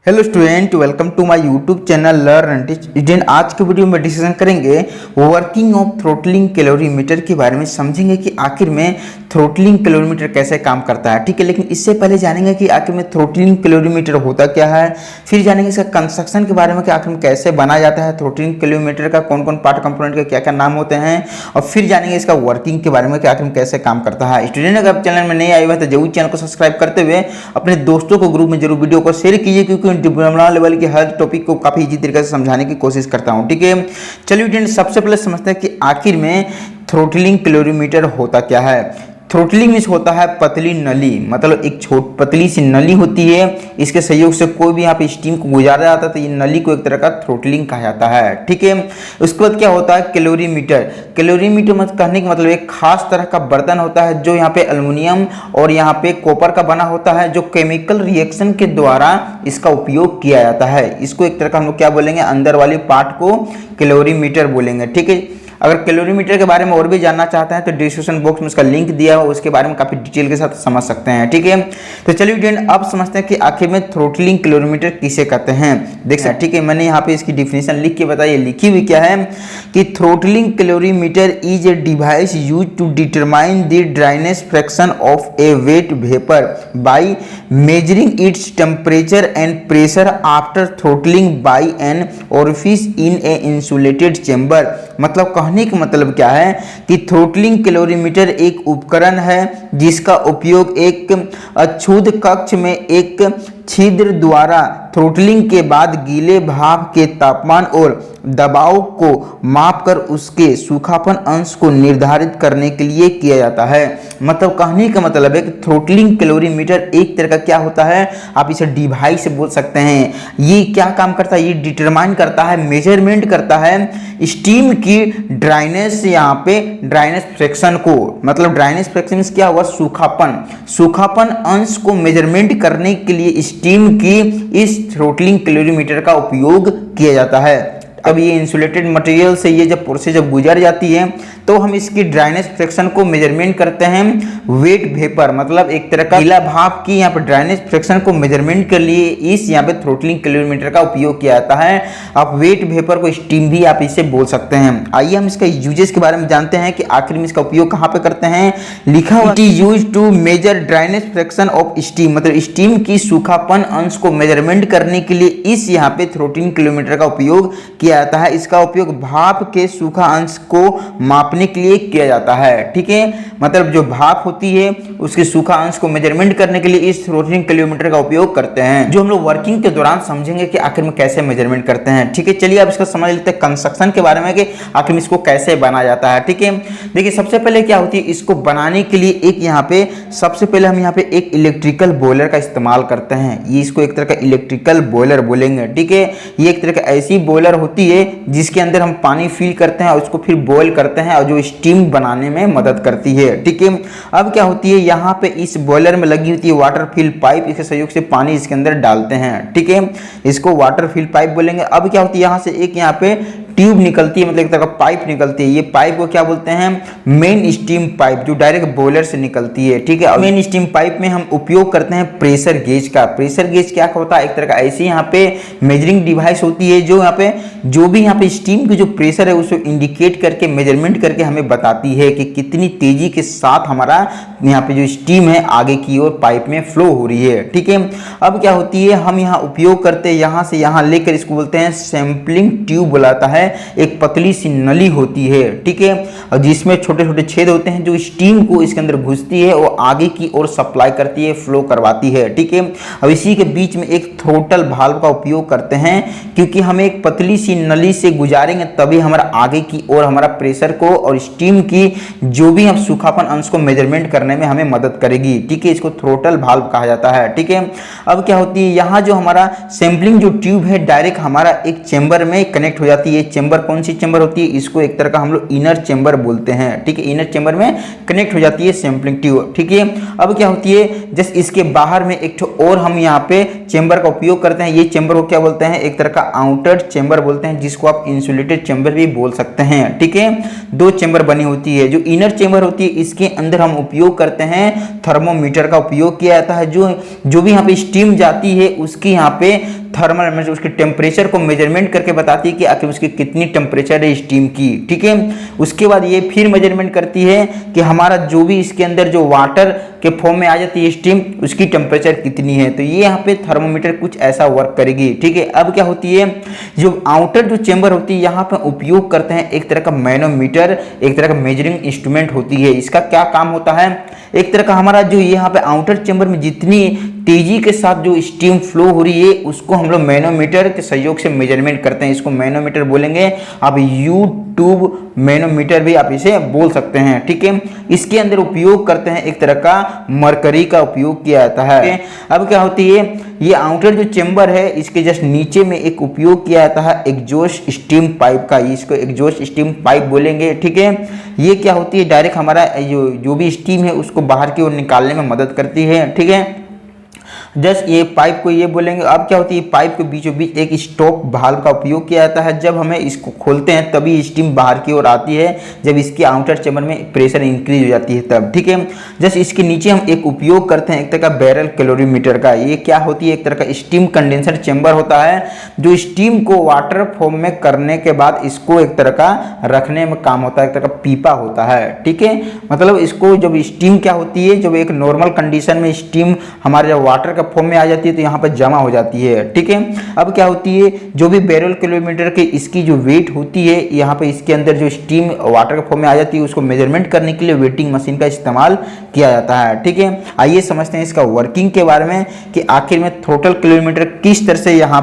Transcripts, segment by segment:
Hello student, welcome to my YouTube channel learn and teach student. आज के video में discussion करेंगे working of throttling calorimeter के बारे में। समझेंगे कि आखिर में थ्रोटलिंग कैलोरीमीटर कैसे काम करता है, ठीक है। लेकिन इससे पहले जानेंगे कि आखिर में थ्रोटलिंग कैलोरीमीटर होता क्या है, फिर जानेंगे इसका कंस्ट्रक्शन के बारे में कि आखिर में कैसे बनाया जाता है थ्रोटलिंग कैलोरीमीटर का, कौन कौन पार्ट कंपोनेंट के क्या क्या नाम होते हैं, और फिर जानेंगे इसका वर्किंग के बारे में कि आखिर में कैसे काम करता है। स्टूडेंट अगर आप चैनल में नए आए हुए हैं तो जरूर चैनल को सब्सक्राइब करते हुए अपने दोस्तों को ग्रुप में जरूर वीडियो को शेयर कीजिए, क्योंकि डिप्लोमा लेवल के हर टॉपिक को काफी इजी तरीके से समझाने की कोशिश करता हूं, ठीक है। चलिए स्टूडेंट, सबसे पहले समझते हैं कि आखिर में थ्रोटलिंग कैलोरीमीटर होता क्या है। थ्रोटलिंग मींस होता है पतली नली, मतलब एक पतली सी नली होती है, इसके सहयोग से कोई भी यहाँ पे स्टीम को गुजारा जाता है, तो ये नली को एक तरह का थ्रोटलिंग कहा जाता है, ठीक है। उसके बाद क्या होता है कैलोरीमीटर। कैलोरीमीटर मतलब कहने का मतलब एक खास तरह का बर्तन होता है जो यहाँ पे एल्युमिनियम और यहाँ पे कॉपर का बना होता है, जो केमिकल रिएक्शन के द्वारा इसका उपयोग किया जाता है। इसको एक तरह का हम लोग क्या बोलेंगे, अंदर वाले पार्ट को कैलोरीमीटर बोलेंगे, ठीक है। अगर कैलोरीमीटर के बारे में और भी जानना चाहते हैं तो डिस्क्रिप्शन बॉक्स में उसका लिंक दिया है, उसके बारे में काफी डिटेल के साथ समझ सकते हैं, ठीक है। तो चलिए स्टूडेंट, अब समझते हैं कि आखिर में थ्रोटलिंग कैलोरीमीटर किसे कहते हैं। देख सकते हैं, ठीक है। मैंने यहाँ पे इसकी डिफिनेशन लिख के बताई, लिखी हुई क्या है कि throttling calorimeter is a device use to determine the dryness fraction of a wet vapour by measuring its temperature and pressure after throttling by an orifice in a insulated chamber. मतलब कहने का मतलब क्या है कि थ्रोटलिंग कैलोरीमीटर एक उपकरण है जिसका उपयोग एक अछूत कक्ष में एक छिद्र द्वारा थ्रोटलिंग के बाद गीले भाप के तापमान और दबाव को मापकर उसके सूखापन अंश को निर्धारित करने के लिए किया जाता है। मतलब कहने का मतलब है कि थ्रोटलिंग कैलोरीमीटर एक तरह का क्या होता है, आप इसे डिवाइस से बोल सकते हैं। ये क्या काम करता है, ये डिटरमाइन करता है, मेजरमेंट करता है स्टीम की ड्राइनेस, यहाँ पे ड्राइनेस फ्रैक्शन को, मतलब ड्राइनेस फ्रैक्शन क्या हुआ, सूखापन अंश को मेजरमेंट करने के लिए स्टीम की इस थ्रोटलिंग कैलोरीमीटर का उपयोग किया जाता है। अब ये इंसुलेटेड मटेरियल से ये जब प्रोसेस जब गुजर जाती है तो हम इसकी ड्राइनेस फ्रैक्शन को मेजरमेंट करते हैं वेट वेपर, मतलब एक तरह का गीला भाप की यहाँ पे ड्राइनेस फ्रैक्शन को मेजरमेंट के लिए इस यहाँ पे थ्रोटलिंग कैलोरीमीटर का उपयोग किया जाता है। आप वेट वेपर को स्टीम भी आप इसे बोल सकते हैं। आइए हम इसका यूजेस के बारे में जानते हैं कि आखिर में इसका उपयोग कहाँ पे करते हैं। लिखा हुआ it is used to measure dryness fraction of steam, मतलब स्टीम की सूखापन अंश को मेजरमेंट करने के लिए इस यहाँ पे थ्रोटलिंग कैलोरीमीटर का उपयोग किया जाता है। इसका उपयोग भाप के सूखा अंश को मापने के लिए किया जाता है, ठीक है। मतलब जो भाप होती है उसके सूखा अंश को मेजरमेंट करने के लिए इस थ्रोटलिंग कैलोरीमीटर का उपयोग करते हैं, जो हम लोग वर्किंग के दौरान समझेंगे कि आखिर में कैसे मेजरमेंट करते हैं, ठीक है। चलिए अब इसका समझ लेते हैं कंस्ट्रक्शन के बारे में कि आखिर में इसको कैसे बनाया जाता है, ठीक है। देखिए सबसे पहले क्या होती है, इसको बनाने के लिए एक यहाँ पे सबसे पहले हम यहाँ पे एक इलेक्ट्रिकल बॉयलर का इस्तेमाल करते हैं। ये इसको एक तरह का इलेक्ट्रिकल बॉयलर बोलेंगे, ठीक है। ये एक तरह का ऐसी बॉयलर होती है जिसके अंदर हम पानी फिल करते हैं और उसको फिर बॉयल करते हैं और जो स्टीम बनाने में मदद करती है, ठीक है। अब क्या होती है, यहाँ पे इस बॉयलर में लगी होती है वाटर फिल पाइप, इसके सहयोग से पानी इसके अंदर डालते हैं, ठीक है। इसको वाटर फिल पाइप बोलेंगे। अब क्या होती है, यहाँ से एक यहाँ पे ट्यूब निकलती है, मतलब एक तरह का पाइप निकलती है। ये पाइप को क्या बोलते हैं, मेन स्टीम पाइप, जो डायरेक्ट बॉयलर से निकलती है, ठीक है। मेन स्टीम पाइप में हम उपयोग करते हैं प्रेशर गेज का। प्रेशर गेज क्या होता है, एक तरह का ऐसी यहाँ पे मेजरिंग डिवाइस होती है जो यहाँ पे जो भी यहाँ पे स्टीम की जो प्रेशर है उसको इंडिकेट करके मेजरमेंट करके हमें बताती है कि कितनी तेजी के साथ हमारा यहाँ पे जो स्टीम है आगे की ओर पाइप में फ्लो हो रही है, ठीक है। अब क्या होती है, हम यहाँ उपयोग करते हैं यहाँ से यहाँ लेकर, इसको बोलते हैं सैंपलिंग ट्यूब बुलाता है। एक पतली सी नली होती है, ठीक है, और जिसमें छोटे छोटे छेद होते हैं जो स्टीम को इसके अंदर घुसती है और आगे की ओर सप्लाई करती है, फ्लो करवाती है, ठीक है। अब इसी के बीच में एक थ्रोटल वाल्व का उपयोग करते हैं, क्योंकि हम एक पतली सी नली से गुजारेंगे तभी हमारा आगे की ओर हमारा प्रेशर को और स्टीम की जो भी हम सूखापन अंश को मेजरमेंट करने में हमें मदद करेगी, ठीक है। इसको थ्रोटल वाल्व कहा जाता है, ठीक है। अब क्या होती है, यहाँ जो हमारा सैंपलिंग जो ट्यूब है डायरेक्ट हमारा एक चेंबर में कनेक्ट हो जाती है। चेंबर कौन सी चेंबर होती है, इसको एक तरह का हम लोग इनर चेंबर बोलते हैं, ठीक है। इनर चेंबर में कनेक्ट हो जाती है सैंपलिंग ट्यूब, ठीक है। अब क्या होती है, जस्ट इसके बाहर में एक और हम यहाँ पे चेंबर का उपयोग करते हैं। ये चेंबर को क्या बोलते हैं, एक तरह का आउटर चेंबर बोलते हैं, जिसको आप इंसुलेटेड चेंबर भी बोल सकते हैं, ठीक है। दो चेंबर बनी होती है। जो इनर चेंबर होती है इसके अंदर हम उपयोग करते हैं थर्मोमीटर का उपयोग किया जाता है। जो भी यहाँ पे स्टीम जाती है उसकी यहाँ पे थर्मल मतलब उसके टेम्परेचर को मेजरमेंट करके बताती है कि आखिर उसकी कितनी टेम्परेचर है स्टीम की, ठीक है। उसके बाद ये फिर मेजरमेंट करती है कि हमारा जो भी इसके अंदर जो वाटर के फॉर्म में आ जाती है स्टीम, उसकी टेम्परेचर कितनी है। तो ये यहाँ पे थर्मोमीटर कुछ ऐसा वर्क करेगी, ठीक है। अब क्या होती है, जो आउटर जो चेंबर होती है यहाँ पे उपयोग करते हैं एक तरह का मैनोमीटर, एक तरह का मेजरिंग इंस्ट्रूमेंट होती है। इसका क्या काम होता है, एक तरह का हमारा जो यहाँ पे आउटर चेंबर में जितनी तेजी के साथ जो स्टीम फ्लो हो रही है उसको हम लोग मैनोमीटर के सहयोग से मेजरमेंट करते हैं। इसको मैनोमीटर बोलेंगे, आप यूट्यूब मैनोमीटर भी आप इसे बोल सकते हैं, ठीक है। इसके अंदर उपयोग करते हैं एक तरह का मरकरी का उपयोग किया जाता है। अब क्या होती है, ये आउटर जो चेंबर है इसके जस्ट नीचे में एक उपयोग किया जाता है एग्जॉस्ट स्टीम पाइप का, इसको एग्जॉस्ट स्टीम पाइप बोलेंगे, ठीक है। ये क्या होती है, डायरेक्ट हमारा जो भी स्टीम है उसको बाहर की ओर निकालने में मदद करती है, ठीक है। जस्ट ये पाइप को ये बोलेंगे। अब क्या होती है, पाइप के बीचों बीच एक स्टॉप वाल्व का उपयोग किया जाता है। जब हमें इसको खोलते हैं तभी स्टीम बाहर की ओर आती है, जब इसके आउटर चेंबर में प्रेशर इंक्रीज हो जाती है तब, ठीक है। जस्ट इसके नीचे हम एक उपयोग करते हैं एक तरह का बैरल कैलोरीमीटर का। ये क्या होती है, एक तरह का स्टीम कंडेंसर चेंबर होता है जो स्टीम को वाटर फॉर्म में करने के बाद इसको एक तरह का रखने में काम होता है, एक तरह का पीपा होता है, ठीक है। मतलब इसको जब स्टीम क्या होती है, जब एक नॉर्मल कंडीशन में स्टीम हमारे जब वाटर का फॉर्म में आ जाती है तो यहाँ पर जमा हो जाती है, ठीक है। अब क्या होती है, जो भी बैरल किलोमीटर के इसकी जो वेट होती है यहाँ पे इसके अंदर जो स्टीम वाटर के फॉर्म में आ जाती है उसको मेजरमेंट करने के लिए वेटिंग मशीन का इस्तेमाल किया जाता है, ठीक है। आइए समझते हैं इसका वर्किंग के बारे में कि आखिर में थ्रोटल किलोमीटर किस तरह से यहाँ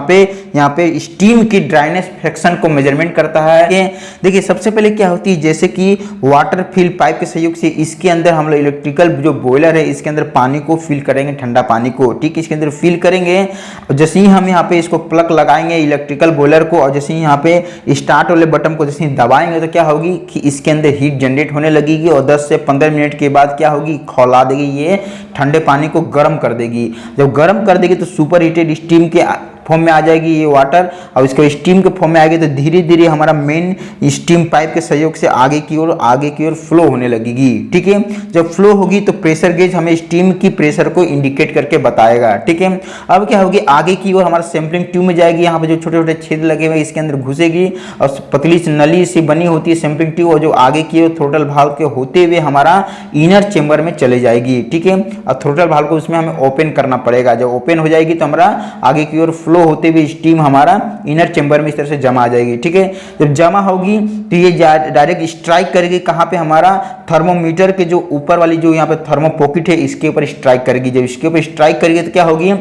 पे स्टीम की ड्राइनेस फ्रैक्शन को मेजरमेंट करता है। देखिए सबसे पहले क्या होती है, जैसे कि वाटर फिल पाइप के सहयोग से इसके अंदर हम लोग इलेक्ट्रिकल जो बॉयलर है इसके अंदर पानी को फिल करेंगे, ठंडा पानी को, ठीक, इसके अंदर फिल करेंगे। और जैसे ही हम यहाँ पे इसको प्लग लगाएंगे इलेक्ट्रिकल बॉयलर को, और जैसे ही यहाँ पे स्टार्ट वाले बटन को जैसे ही दबाएंगे तो क्या होगी कि इसके अंदर हीट जनरेट होने लगेगी और 10 से 15 मिनट के बाद क्या होगी, खौला देगी, ये ठंडे पानी को गर्म कर देगी। जब गर्म कर देगी तो सुपर हीटेड स्टीम के फॉर्म में आ जाएगी ये वाटर, और इसको स्टीम के फॉर्म में आएगी तो धीरे धीरे हमारा मेन स्टीम पाइप के सहयोग से आगे की ओर फ्लो होने लगेगी, ठीक है। जब फ्लो होगी तो प्रेशर गेज हमें स्टीम की प्रेशर को इंडिकेट करके बताएगा, ठीक है। अब क्या होगी, आगे की ओर हमारा सैंपलिंग ट्यूब में जाएगी, यहाँ पे जो छोटे छोटे छेद लगे हुए इसके अंदर घुसेगी और पतली नली से बनी होती है सैंपलिंग ट्यूब, और जो आगे की ओर थ्रोटल वाल्व के होते हुए हमारा इनर चेंबर में चले जाएगी, ठीक है। और थ्रोटल वाल्व को उसमें हमें ओपन करना पड़ेगा। जब ओपन हो जाएगी तो हमारा आगे की ओर फ्लो होते हुए स्टीम हमारा इनर चेंबर में इस तरह से जमा आ जाएगी, ठीक है। जब जमा होगी तो ये डायरेक्ट स्ट्राइक करेगी कहाँ पे, हमारा थर्मोमीटर के जो ऊपर वाली जो यहाँ पे थर्मो पॉकेट है इसके ऊपर स्ट्राइक करेगी। जब इसके ऊपर स्ट्राइक करेगी तो क्या होगी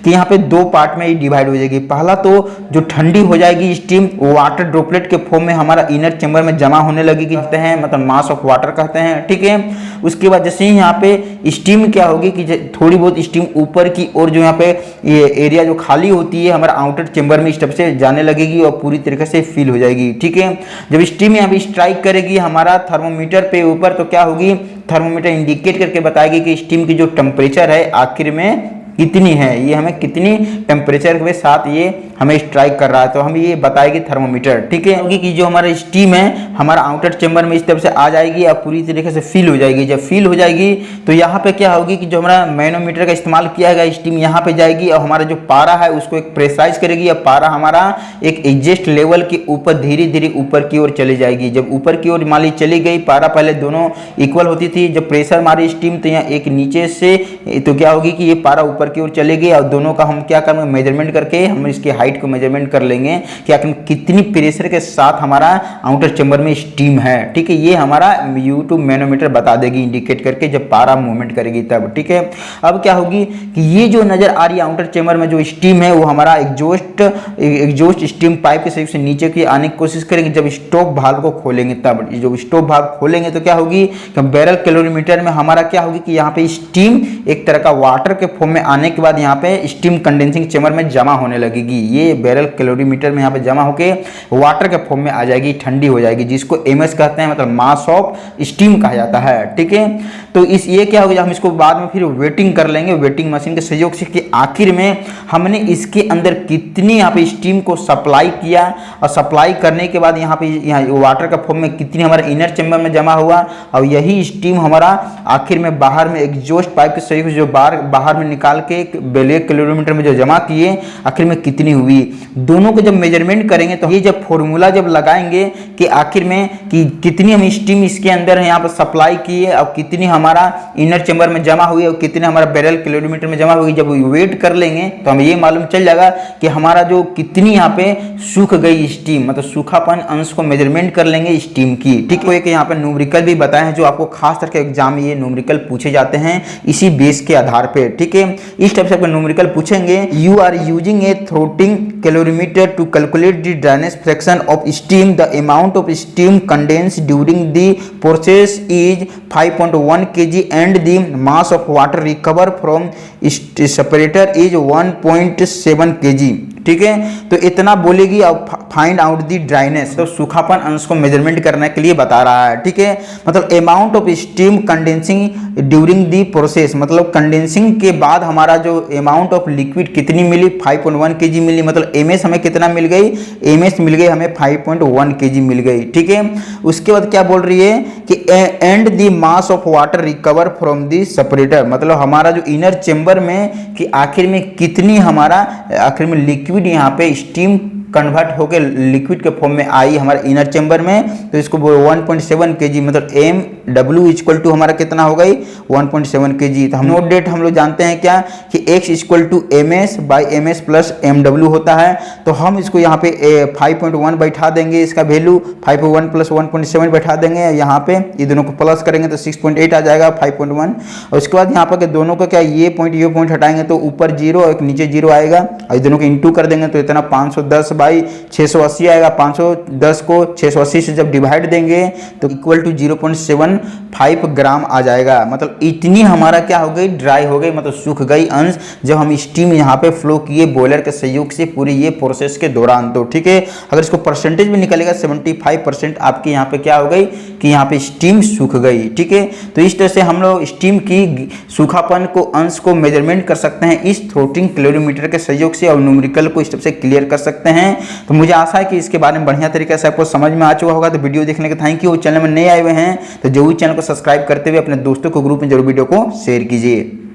कि यहाँ पे दो पार्ट में डिवाइड हो जाएगी। पहला तो जो ठंडी हो जाएगी स्टीम वाटर ड्रॉपलेट के फॉर्म में हमारा इनर चेंबर में जमा होने लगेगी, कहते हैं मतलब मास ऑफ वाटर कहते हैं, ठीक है। उसके बाद जैसे ही यहाँ पे स्टीम क्या होगी कि थोड़ी बहुत स्टीम ऊपर की ओर जो यहाँ पे ये एरिया जो खाली होती है हमारा आउटर चेंबर में इस तरफ से जाने लगेगी और पूरी तरीके से फिल हो जाएगी, ठीक है। जब स्टीम यहाँ पे स्ट्राइक करेगी हमारा थर्मोमीटर पे ऊपर तो क्या होगी, थर्मोमीटर इंडिकेट करके बताएगी कि स्टीम की जो टेम्परेचर है आखिर में कितनी है, ये हमें कितनी टेम्परेचर के साथ ये हमें स्ट्राइक कर रहा है, तो हम ये बताएगी थर्मोमीटर, ठीक है। क्योंकि कि जो हमारा स्टीम है हमारा आउटर चेंबर में इस तरफ से आ जाएगी और पूरी तरीके से फिल हो जाएगी। जब फिल हो जाएगी तो यहाँ पे क्या होगी कि जो हमारा मैनोमीटर का इस्तेमाल किया गया स्टीम यहाँ पे जाएगी और हमारा जो पारा है उसको एक प्रेसाइज करेगी, और पारा हमारा एक एडजस्ट लेवल के ऊपर धीरे धीरे ऊपर की ओर चली जाएगी। जब ऊपर की ओर मान ली चली गई, पारा पहले दोनों इक्वल होती थी, जब प्रेशर मारी स्टीम तो यहाँ एक नीचे से तो क्या होगी कि ये पारा ऊपर की ओर चलेगी और दोनों का हम क्या करेंगे, मेजरमेंट करके हम इसकी हाइट को मेजरमेंट कर लेंगे कि आखिर कितनी प्रेशर के साथ हमारा आउटर चेंबर में स्टीम है, ठीक है। ये हमारा यूट्यूब मैनोमीटर बता देगी इंडिकेट करके जब पारा मूवमेंट करेगी तब, ठीक है। अब क्या होगी कि ये जो नजर आ रही है आउटर चेंबर में जो स्टीम है वो हमारा एग्जॉस्ट स्टीम पाइप के सहयोग से नीचे की आने की कोशिश करेंगे। जब स्टॉप वाल्व को खोलेंगे तब, जब स्टॉप वाल्व खोलेंगे तो क्या होगी कि बैरल कैलोरीमीटर में हमारा क्या होगी कि यहाँ पे स्टीम एक तरह का वाटर के फॉर्म में आने के बाद यहाँ पे स्टीम कंडेंसिंग चेंबर में जमा होने लगेगी। ये बैरल कैलोरीमीटर में यहाँ पे जमा होके वाटर के फॉर्म में आ जाएगी, ठंडी हो जाएगी, जिसको एमएस कहते हैं, मतलब मास ऑफ स्टीम कहा जाता है, ठीक है। तो इस ये क्या होगा, हम इसको बाद में फिर वेटिंग कर लेंगे वेटिंग मशीन के सहयोग से कि आखिर में हमने इसके अंदर कितनी यहाँ पे स्टीम को सप्लाई किया, और सप्लाई करने के बाद यहाँ वाटर का फॉर्म में कितनी हमारा इनर चेंबर में जमा हुआ, और यही स्टीम हमारा आखिर में बाहर में एग्जॉस्ट पाइप के सहयोग से जो बाहर में निकाल के वैल्यू कैलोरीमीटर में जो जमा किए आखिर में कितनी हुई। दोनों को जब मेजरमेंट करेंगे तो ये जब फॉर्मूला जब लगाएंगे कि आखिर में कि कितनी हम स्टीम इसके अंदर यहाँ पर सप्लाई किए और कितनी हमारा इनर चैम्बर में जमा हुई और कितने हमारा बैरल कैलोरीमीटर में जमा हुई, जब वेट कर लेंगे तो हमें ये मालूम चल जाएगा कि हमारा जो कितनी यहाँ पे सूख गई स्टीम, मतलब सूखापन अंश को मेजरमेंट कर लेंगे स्टीम की। ठीक है, एक यहाँ पे न्यूमेरिकल भी बताए हैं जो आपको खास करके एग्जाम में ये न्यूमेरिकल पूछे जाते हैं इसी बेस के आधार पे। ठीक है, इस टाइप से आपको न्यूमेरिकल पूछेंगे। You are using a throttling calorimeter to calculate the dryness fraction of steam, the amount of steam condense during the process is 5.1 kg and the mass of water recover from separator is 1.7 kg। ठीक है, तो इतना बोलेगी अब find out the dryness, तो सूखापन अंश को measurement करने के लिए बता रहा है। ठीक है, मतलब amount of steam condensing during the process, मतलब कंडेंसिंग के बाद हमारा जो अमाउंट ऑफ लिक्विड कितनी मिली 5.1 kg मिली, मतलब एमएस हमें कितना मिल गई, एमएस मिल गई हमें 5.1 kg मिल गई। ठीक है, उसके बाद क्या बोल रही है कि and the mass of water recover from the separator, मतलब हमारा जो इनर चेंबर में कि आखिर में कितनी हमारा आखिर में लिक्विड यहाँ पे स्टीम कन्वर्ट होकर लिक्विड के फॉर्म में आई हमारे इनर चैम्बर में, तो इसको 1.7 kg, मतलब एम डब्ल्यू इक्वल टू हमारा कितना हो गई 1.7 kg। तो हम नोट डेट हम लोग जानते हैं क्या कि x equal to m s by m s plus m डब्ल्यू होता है, तो हम इसको यहाँ पे 5.1 बैठा देंगे, इसका वैल्यू 5.1 प्लस 1.7 बैठा देंगे, यहाँ पे ये दोनों को प्लस करेंगे तो 6.8 आ जाएगा 5.1। और उसके बाद यहाँ पर दोनों का क्या ये पॉइंट हटाएंगे तो ऊपर 0 और नीचे 0 आएगा, और दोनों को इंटू कर देंगे तो इतना 510 बाई 680 आएगा। 510 को 680 से जब डिवाइड देंगे तो इक्वल टू 0.75 ग्राम आ जाएगा, मतलब इतनी हमारा क्या हो गई ड्राई हो गई, मतलब सूख गई अंश जब हम स्टीम यहाँ पे फ्लो किए बॉयलर के सहयोग से पूरी ये प्रोसेस के दौरान। तो ठीक है, अगर इसको परसेंटेज में निकलेगा 75% आपकी यहाँ पे क्या हो गई कि यहाँ पे स्टीम सूख गई। ठीक है, तो इस तरह से हम लोग स्टीम की सूखापन को अंश को मेजरमेंट कर सकते हैं इस थ्रोटलिंग कैलोरीमीटर के सहयोग से, और न्यूमेरिकल को इस तरह से क्लियर कर सकते हैं। तो मुझे आशा है कि इसके बारे में बढ़िया तरीके से आपको समझ में आ चुका होगा। तो वीडियो देखने का थैंक यू। चैनल में नए आए हुए हैं तो जरूर चैनल को सब्सक्राइब करते हुए अपने दोस्तों को ग्रुप में जरूर वीडियो को शेयर कीजिए।